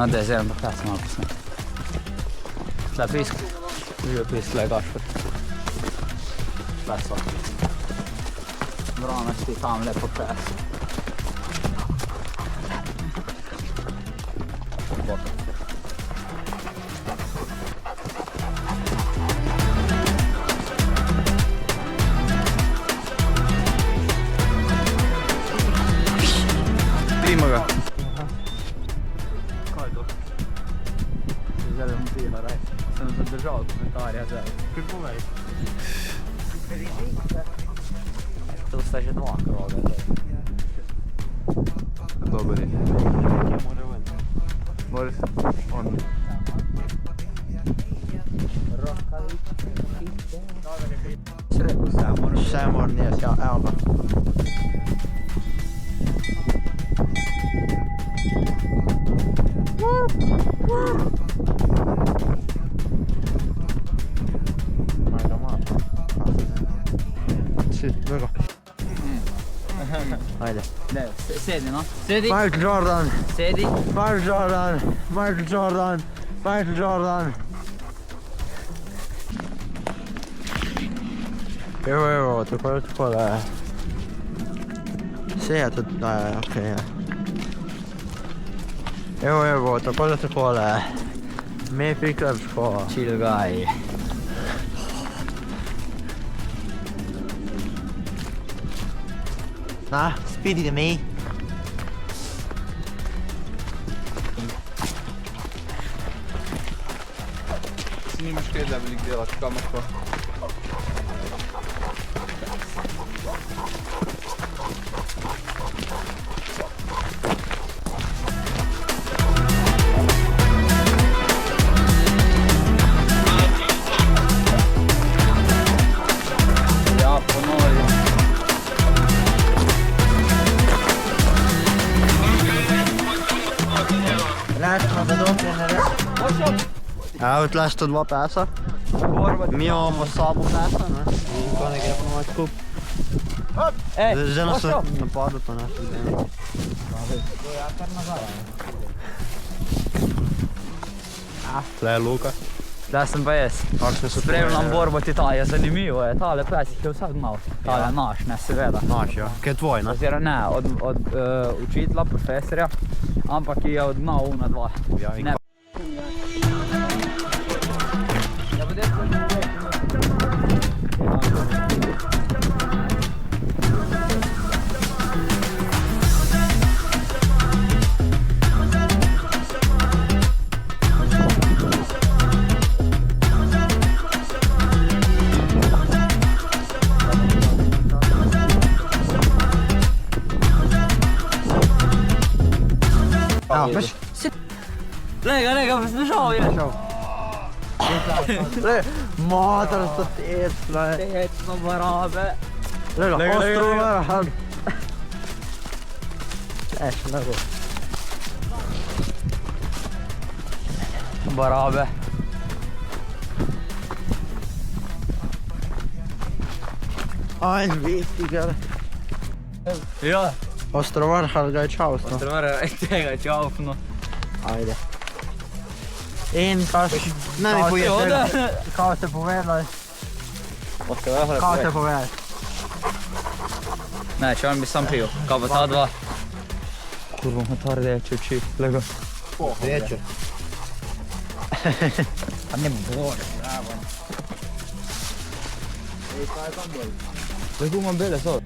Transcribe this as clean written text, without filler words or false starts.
No da zdaj pa kaj smo malo posneti. Tle pisk. Živo pisk, tle gašpet. Tle so. Bronaste tam lepo pes. Prima ga. Kaj je to? Zdaj bom pila, rej. Sem zadržal komentarja zdaj. Kaj povej? To sta že dva kroga zdaj. Dobar je. Kje mora ven? Moraš on. Vse mora njes, ja, evo ga. Glej ga. Ajde. Sedi, no. Sedi. Michael Jordan. Sedi. Michael Jordan. Michael Jordan. Michael Jordan. Evo, takole. Vse je tudi, okej. Evo, takole. Mepi klepško. Chill guy. Na, spidi da mi. Si nimaš kaj da velik delati, kam lahko? Ja, ponovi. Rečemo da dokljene reči. Evo, tle sta dva pesa. Mi imamo po sabo pesa, ne? In ko ne gre pa malo skup. Zdaj nas napadlo pa naše zdaj. Ja, kar nazaj. Tle je Luka. Da sem pa jaz. Spremljam borbo Titanija, zanimivo je. Tale pes jih je vsak znal. Tale naš, ne, seveda. Naš, ja. Kaj je tvoj, ne? Oziroma ne, od učitelja, profesorja, ampak je odgnal una dva. Ja, in Ne. Evo, veš? Lega, poslušal je. Motor sta tecla. Tečno barabe. Lega, ostro vrhan. Še nego. Barabe. Ajn, vesti ga. Ja. Ostro vrhan ga je čavstno. Ostrovara tega čaufno. Ajde. In kaš, ne mi poješ, kao ste povedali. Kao ste povedali. Ne, če on bi sam pil. Kao pa ta dva. Kurvo, motor reče oči. Lega. Reče. Pa ne bore, bravo. Lega imam bele so.